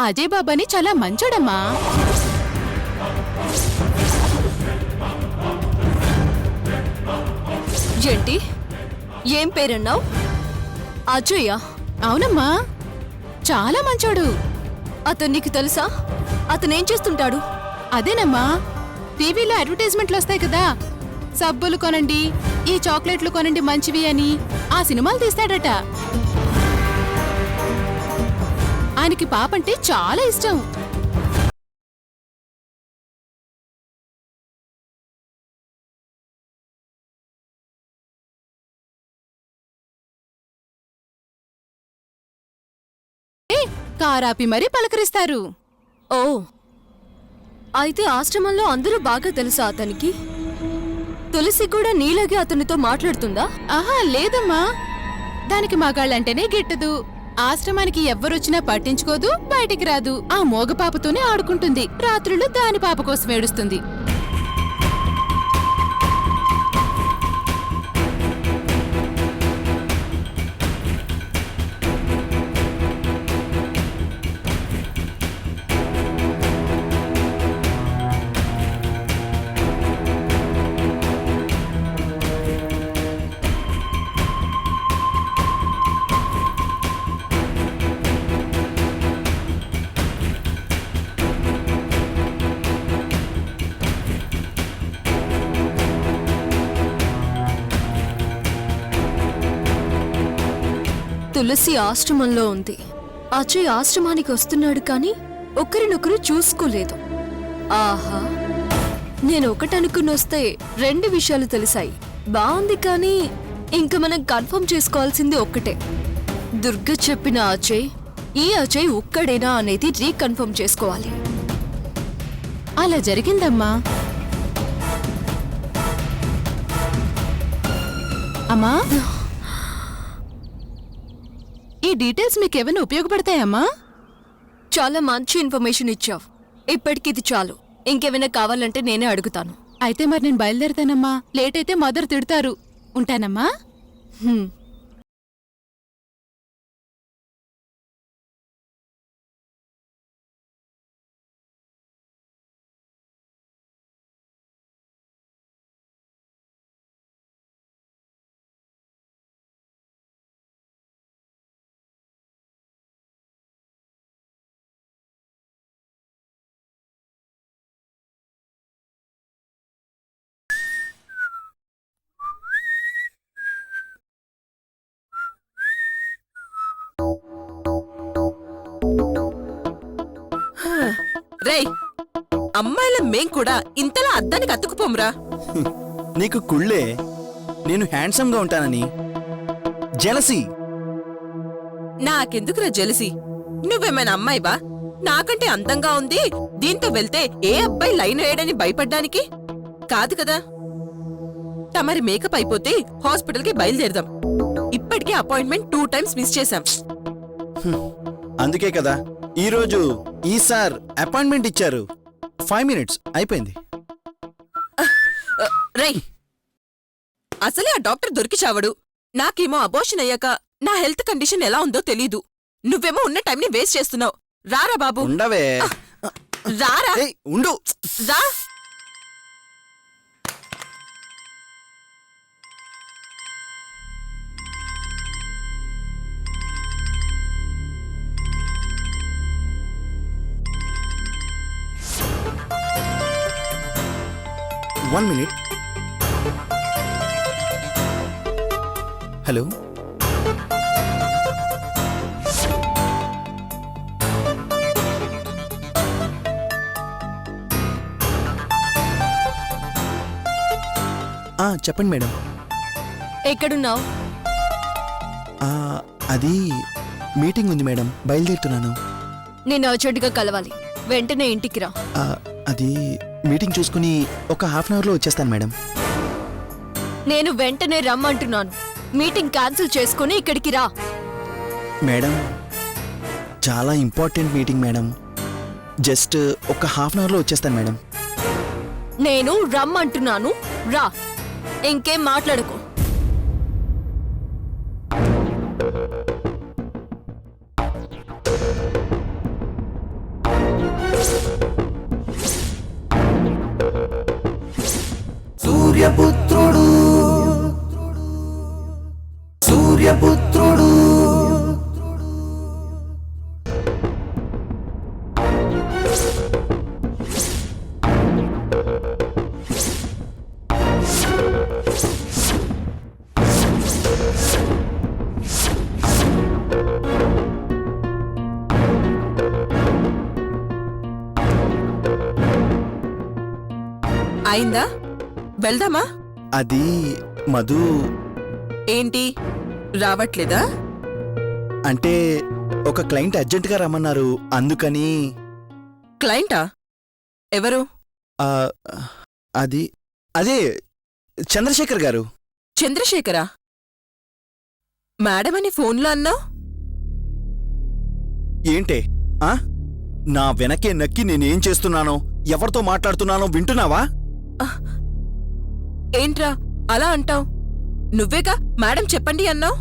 అజయ్ బాబాని చాలా మంచోడమ్మా. ఏంటి? ఏం పేరన్నావు? అజయ్యా? అవునమ్మా, చాలా మంచోడు. అతను నీకు తెలుసా? అతనేం చేస్తుంటాడు? అదేనమ్మా, టీవీలో అడ్వర్టైజ్మెంట్లు వస్తాయి కదా, సబ్బులు కొనండి, ఈ చాక్లెట్లు కొనండి మంచివి అని. ఆ సినిమాలు తీస్తాడట. ఆయనకి పాపంటే చాలా ఇష్టం. కారాపి మరీ పలకరిస్తారు. ఓ, అయితే ఆశ్రమంలో అందరూ బాగా తెలుసా అతనికి? తులసి కూడా నీలాగే అతనితో మాట్లాడుతుందా? ఆహా లేదమ్మా, దానికి మగాళ్ళంటేనే గిట్టదు. ఆశ్రమానికి ఎవ్వరొచ్చినా పట్టించుకోదు, బయటికి రాదు. ఆ మోగ పాపతోనే ఆడుకుంటుంది. రాత్రులు దాని పాప కోసం ఏడుస్తుంది. తులసి ఆశ్రమంలో ఉంది. అజయ్ ఆశ్రమానికి వస్తున్నాడు కానీ ఒకరినొకరు చూసుకోలేదు. ఆహా, నేను ఒకటనుకునొస్తే 2 విషయాలు తెలిసాయి. బాగుంది, కానీ ఇంక మనం కన్ఫర్మ్ చేసుకోవాల్సింది ఒక్కటే. దుర్గ చెప్పిన అజయ్ ఈ అజయ్ ఒక్కడేనా అనేది రీకన్ఫర్మ్ చేసుకోవాలి. అలా జరిగిందమ్మా. అమ్మా, ఈ డీటెయిల్స్ మీకేమైనా ఉపయోగపడతాయమ్మా? చాలా మంచి ఇన్ఫర్మేషన్ ఇచ్చావు. ఇప్పటికి ఇది చాలు. ఇంకేమైనా కావాలంటే నేనే అడుగుతాను. అయితే మరి నేను బయలుదేరుతానమ్మా. లేట్ అయితే మదర్ తిడతారు. ఉంటానమ్మా. హ్మ్. రేయ్, అమ్మాయిల మేం కూడా ఇంతలా అద్దానికి అతుకుపోమ్రా. నీకు కుళ్ళే నేను హ్యాండ్సమ్ గా ఉంటానని జెలసీ. నాకెందుకురా జెలసి? నువ్వేమైనా అమ్మాయివా? నాకంటే అందంగా ఉంది, దీంతో వెళ్తే ఏ అబ్బాయి లైన్ వేయడని భయపడ్డానికి కాదు కదా. తమరి మేకప్ అయిపోతే హాస్పిటల్కి బయలుదేరదాం. ఇప్పటికే అపాయింట్మెంట్ 2 టైమ్స్ మిస్ చేశాం. అందుకే కదా ఈరోజు ఈ సార్ అపాయింట్మెంట్ ఇచ్చారు. 5 minutes అయిపోయింది. రేయ్, అసలే ఆ డాక్టర్ దొరికి చావడు. నాకేమో అబోషన్ అయ్యాక నా హెల్త్ కండిషన్ ఎలా ఉందో తెలీదు. నువ్వేమో ఉన్న టైంని వేస్ట్ చేస్తున్నావు. రారా బాబు. ఉండవే. రారా. ఏయ్, ఉండు. రా. One minute. హలో, చెప్పండి మేడం. ఎక్కడున్నావు? అది మీటింగ్ ఉంది మేడం, బయలుదేరుతున్నాను. నేను అర్జెంటుగా కలవాలి. వెంటనే ఇంటికి రా. అది మీటింగ్ చూసుకుని ఒక హాఫ్ అన్ అవర్లో వచ్చేస్తాను మేడం. నేను వెంటనే రమ్మంటున్నాను. మీటింగ్ క్యాన్సిల్ చేసుకుని ఇక్కడికి రా. మేడం, చాలా ఇంపార్టెంట్ మీటింగ్ మేడం. జస్ట్ ఒక హాఫ్ అన్ అవర్లో వచ్చేస్తాను మేడం. నేను రమ్మంటున్నాను, రా. ఇంకేం మాట్లాడుకో. సూర్యపుత్రుడు సూర్యపుత్రుడు అయిందా? వెళ్దామా? అది మధు ఏంటి రావట్లేదా? అంటే ఒక క్లయింట్ అర్జెంటుగా రమ్మన్నారు అందుకని. క్లయింటా? ఎవరు? ఆ, అది అదే చంద్రశేఖర్ గారు. చంద్రశేఖరా? మేడం అని ఫోన్లో అన్నావు. ఏంటే ఆ నా వెనకే నక్కి నేనేం చేస్తున్నానో ఎవరితో మాట్లాడుతున్నానో వింటున్నావా? ఏంట్రా అలా అంటావు? నువ్వేగా మేడం చెప్పండి అన్నావు.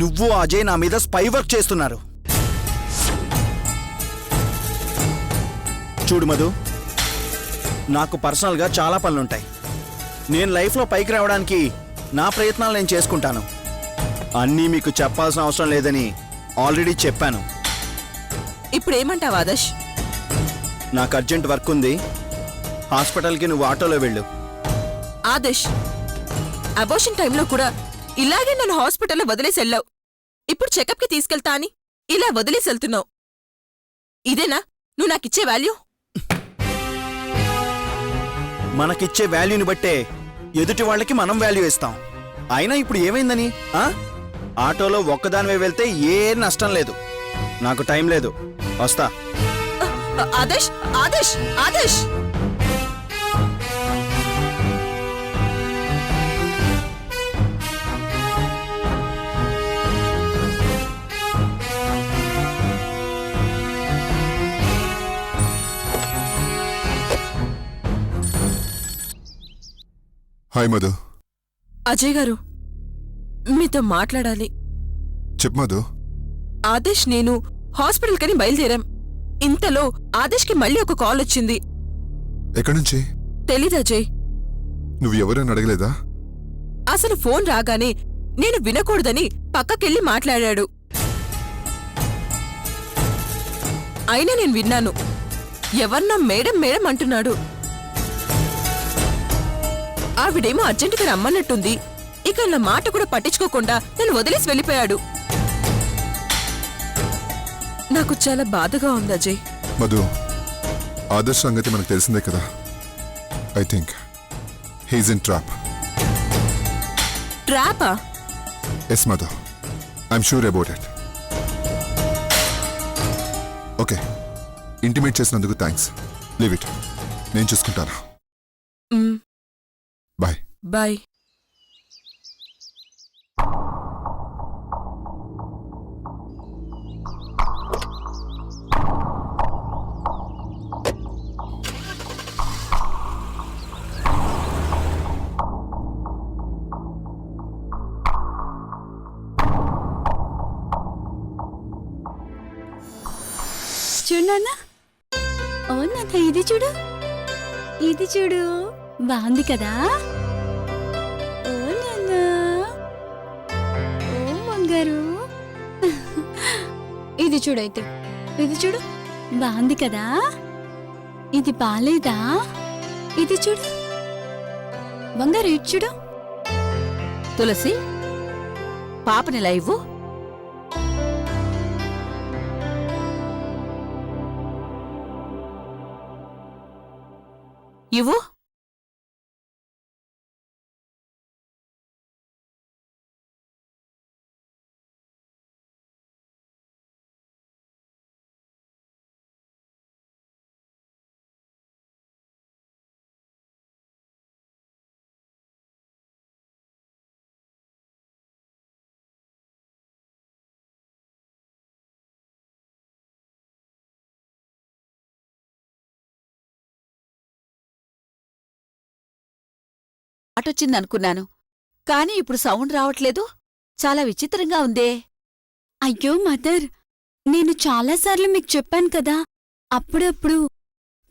నువ్వు అజయ్ నా మీద స్పై వర్క్ చేస్తున్నారు. చూడు మధు, నాకు పర్సనల్గా చాలా పనులుంటాయి. నేను లైఫ్లో పైకి రావడానికి నా ప్రయత్నాలు నేను చేసుకుంటాను. అన్నీ మీకు చెప్పాల్సిన అవసరం లేదని ఆల్రెడీ చెప్పాను. ఇప్పుడేమంటావు ఆదర్శ్? నాకు అర్జెంట్ వర్క్ ఉంది, హాస్పిటల్కి నువ్వు ఆటోలో వెళ్ళు. ఆదర్శ్, అబోషన్ టైంలో కూడా ఇలాగే నన్ను హాస్పిటల్లో వదిలేసి వెళ్ళావు. ఇప్పుడు చెకప్కి తీసుకెళ్తా అని ఇలా వదిలేసి వెళ్తున్నావు. ఇదేనా నువ్వు నాకిచ్చే వాల్యూ? మనకిచ్చే వాల్యూని బట్టే ఎదుటి వాళ్ళకి మనం వాల్యూ ఇస్తాం. అయినా ఇప్పుడు ఏమైందని? ఆటోలో ఒక్కదానివే వెళ్తే ఏ నష్టం లేదు. నాకు టైం లేదు, వస్తా. ఆదర్శ్, ఆదర్శ్, ఆదర్శ్! హాయ్ మధు. అజయ్ గారు, మీతో మాట్లాడాలి. చెప్పు మధు. ఆదేశ్ నేను హాస్పిటల్ కని బయలుదేరాం. ఇంతలో ఆదేశ్కి మళ్ళీ ఒక కాల్ వచ్చింది. ఎక్కడి నుంచి? తెలీదు అజయ్. నువ్వు ఎవరైనా అడగలేదా? అసలు ఫోన్ రాగానే నేను వినకూడదని పక్కకెళ్ళి మాట్లాడాడు. అయినా నేను విన్నాను. ఎవరినో మేడం మేడం అంటున్నాడు. ఆవిడేమో అర్జెంటుగా రమ్మన్నట్టుంది. ఇక నా మాట కూడా పట్టించుకోకుండా నన్ను వదిలేసి వెళ్ళిపోయాడు. నాకు చాలా బాధగా ఉంది అజయ్. మధు, ఆదర్శ్ సంగతి మనకు తెలిసిందే కదా. I think he's in trap. ట్రాపా? Yes Madhu, I'm sure about it. Okay, intimate చేసినందుకు థ్యాంక్స్. లీవ్ ఇట్, నేను చూసుకుంటాను. బాయ్. బాయ్. చూడు నాన్న. ఓ నాన్న, ఇది చూడు, ఇది చూడు, బాగుంది కదా. ఓ నాన్న, ఓ మంగారు. ఇది చూడైతే, ఇది చూడు, బాగుంది కదా. ఇది బాలేదా? ఇది చూడు బంగారు, ఇది చూడు. తులసి, పాపని లైవ్ ఇవ్వు. ఆటొచ్చిందనుకున్నాను, కాని ఇప్పుడు సౌండ్ రావట్లేదు. చాలా విచిత్రంగా ఉందే. అయ్యో మదర్, నేను చాలాసార్లు మీకు చెప్పాను కదా, అప్పుడప్పుడు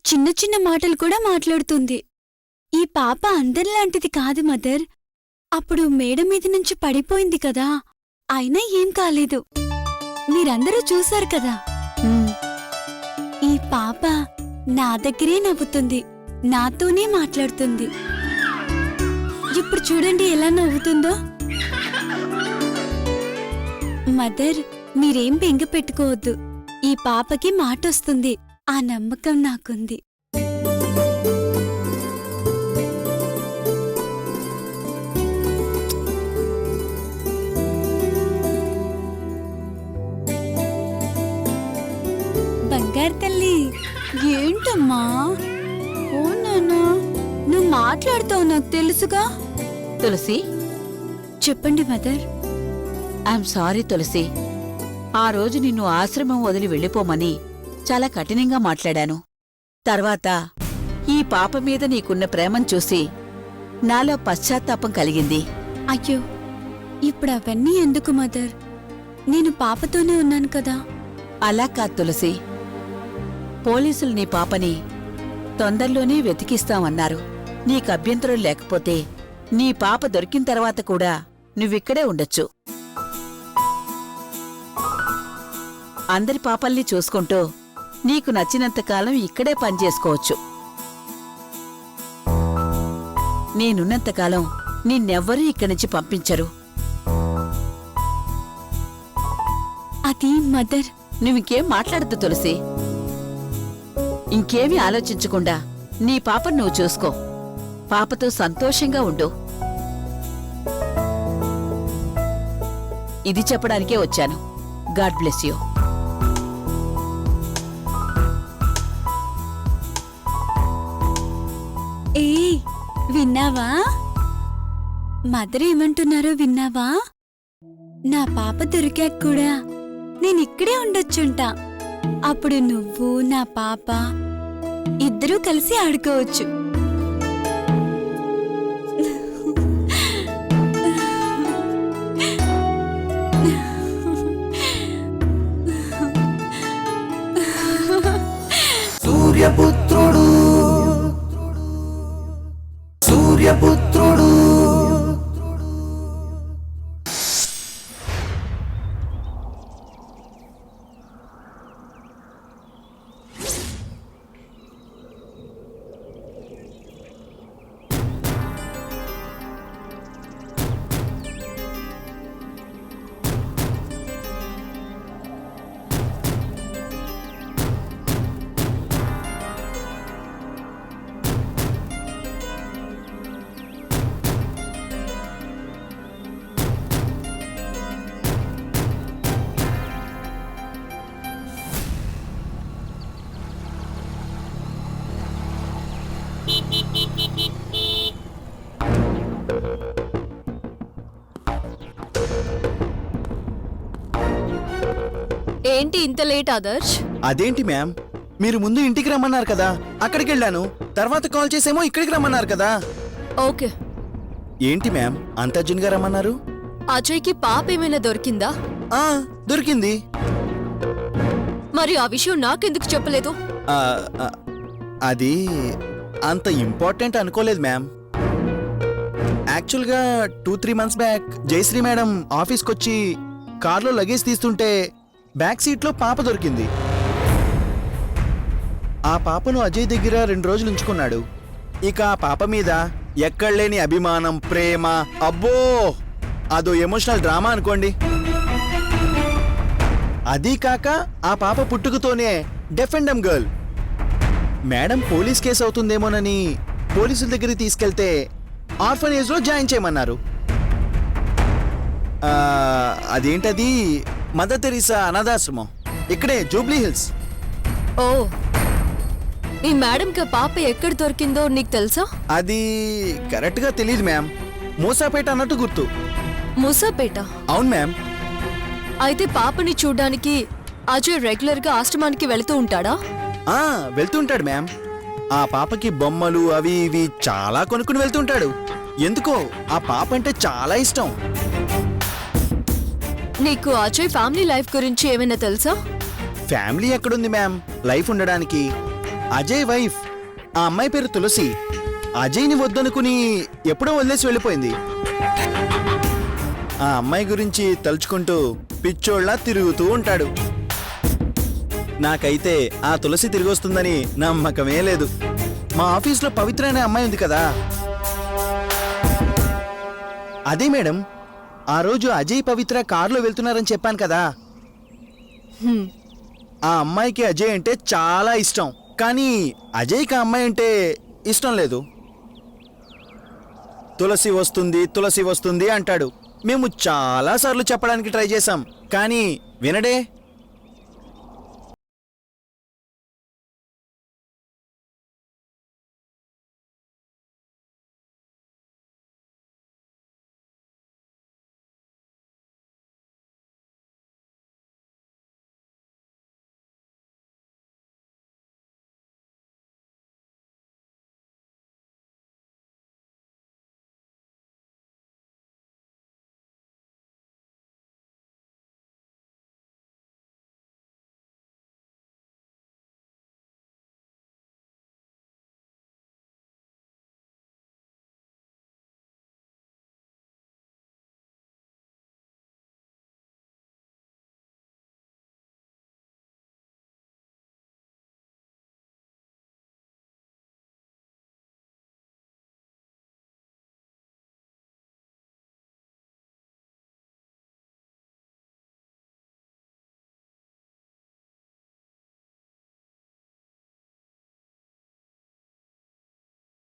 చిన్న చిన్న మాటలు కూడా మాట్లాడుతుంది. ఈ పాప అందరిలాంటిది కాదు మదర్. అప్పుడు మేడ మీద నుంచి పడిపోయింది కదా, అయినా ఏం కాలేదు. మీరందరూ చూశారు కదా. ఈ పాప నా దగ్గరే నవ్వుతుంది, నాతోనే మాట్లాడుతుంది. ఇప్పుడు చూడండి ఎలా నవ్వుతుందో. మదర్, మీరేం బెంగ పెట్టుకోవద్దు. ఈ పాపకి మాటొస్తుంది, ఆ నమ్మకం నాకుంది. బంగారు తల్లి, ఏంటమ్మా? ఓ నాన్నా, నువ్వు మాట్లాడుతావు నాకు తెలుసుగా. తులసి, చెప్పండి మదర్. ఐఎమ్ సారీ తులసి. ఆ రోజు నిన్ను ఆశ్రమం వదిలి వెళ్ళిపోమని చాలా కఠినంగా మాట్లాడాను. తర్వాత ఈ పాప మీద నీకున్న ప్రేమను చూసి నాలో పశ్చాత్తాపం కలిగింది. అయ్యో, ఇప్పుడు అవన్నీ ఎందుకు మదర్? నేను పాపతోనే ఉన్నాను కదా. అలా కాదు తులసి. పోలీసులు నీ పాపని తొందరలోనే వెతికిస్తామన్నారు. నీకు అభ్యంతరం లేకపోతే నీ పాప దొరికిన తర్వాత కూడా నువ్విక్కడే ఉండొచ్చు. అందరి పాపల్ని చూసుకుంటూ నీకు నచ్చినంతకాలం ఇక్కడే పనిచేసుకోవచ్చు. నేనున్నంతకాలం నిన్నెవ్వరూ ఇక్కడి నుంచి పంపించరు. అది మదర్. నువ్వింకేం మాట్లాడద్దు తులసి. ఇంకేమీ ఆలోచించకుండా నీ పాపను నువ్వు చూసుకో. పాపతో సంతోషంగా ఉండు. ఇది చెప్పడానికే వచ్చాను. God bless you. ఏ విన్నావా? మదర్ ఏమంటున్నారో విన్నావా? నా పాప దొరికాక కూడా నేనిక్కడే ఉండొచ్చుంటా. అప్పుడు నువ్వు, నా పాప ఇద్దరూ కలిసి ఆడుకోవచ్చు. సూర్యపుత్రుడు సూర్యపుత్రుడు ఏంటి ఇంత లేట్ ఆదర్శ్? అదేంటి మ్యామ్, మీరు ముందు ఇంటికి రమ్మన్నారు కదా, అక్కడికి వెళ్ళాను. తర్వాత కాల్ చేసేమో ఇక్కడికి రమ్మన్నారు కదా. ఓకే. ఏంటి మ్యామ్ అంత అర్జున్గా రమ్మన్నారు? అజయ్కి పాప ఏమైనా దొరికిందా? ఆ దొరికింది. మరి ఆ విషయం నాకెందుకు చెప్పలేదు? ఆ, ఆ, అది అంత ఇంపార్టెంట్ అనుకోలేదు మ్యామ్. యాక్చువల్గా 2-3 months బ్యాక్ జయశ్రీ మేడం ఆఫీస్కి వచ్చి కార్లో లగేజ్ తీస్తుంటే బ్యాక్ సీట్లో పాప దొరికింది. ఆ పాపను అజయ్ దగ్గర 2 రోజులు ఉంచుకున్నాడు. ఇక ఆ పాప మీద ఎక్కడలేని అభిమానం, ప్రేమ. అబ్బో, అదో ఎమోషనల్ డ్రామా అనుకోండి. అదీ కాక ఆ పాప పుట్టుకతోనే deaf and dumb girl. Madam police case అవుతుందేమోనని పోలీసుల దగ్గరికి తీసుకెళ్తే ఆర్ఫనేజ్లో జాయిన్ చేయమన్నారు. అదేంటది, మదర్ తెరీసా అనాథాశ్రమం, ఇక్కడే జూబ్లీ హిల్స్. ఓ, ఈ మేడంకి ఆ పాప ఎక్కడ దొరికిందో నీకు తెలుసా? అది కరెక్ట్గా తెలియదు మ్యామ్. మూసాపేట అన్నట్టు గుర్తు. మూసాపేట? అవును మ్యామ్. అయితే పాపని చూడ్డానికి అజయ్ రెగ్యులర్ గా ఆశ్రమానికి వెళుతూ ఉంటాడా? వెళ్తుంటాడు మ్యామ్. ఆ పాపకి బొమ్మలు అవి ఇవి చాలా కొనుక్కుని వెళ్తుంటాడు. ఎందుకో ఆ పాప అంటే చాలా ఇష్టం. నీకు అజయ్ ఫ్యామిలీ లైఫ్ గురించి ఏమైనా తెలుసా? ఫ్యామిలీ ఎక్కడుంది మ్యామ్, లైఫ్ ఉండడానికి. అజయ్ వైఫ్. ఆ అమ్మాయి పేరు తులసి. అజయ్ని వద్దనుకుని ఎప్పుడో వదిలేసి వెళ్ళిపోయింది. ఆ అమ్మాయి గురించి తలుచుకుంటూ పిచ్చోళ్ళ తిరుగుతూ ఉంటాడు. నాకైతే ఆ తులసి తిరిగి వస్తుందని నమ్మకమే లేదు. మా ఆఫీస్లో పవిత్ర అనే అమ్మాయి ఉంది కదా, అదే మేడం. ఆ రోజు అజయ్ పవిత్ర కారులో వెళ్తున్నారని చెప్పాను కదా. ఆ అమ్మాయికి అజయ్ అంటే చాలా ఇష్టం, కానీ అజయ్కి ఆ అమ్మాయి అంటే ఇష్టం లేదు. తులసి వస్తుంది తులసి వస్తుంది అంటాడు. మేము చాలాసార్లు చెప్పడానికి ట్రై చేశాం, కానీ వినడే.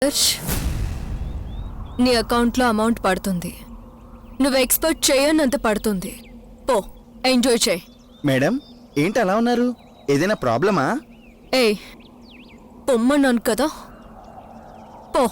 దర్శ్, నీ అకౌంట్లో అమౌంట్ పడుతుంది. నువ్వు ఎక్స్పెక్ట్ చేయనంత పడుతుంది. పో, ఎంజాయ్ చేయి. మేడం ఏంటి అలా ఉన్నారు? ఏదైనా ప్రాబ్లమా? ఏయ్, పొమ్మన్నాను కదా, పో.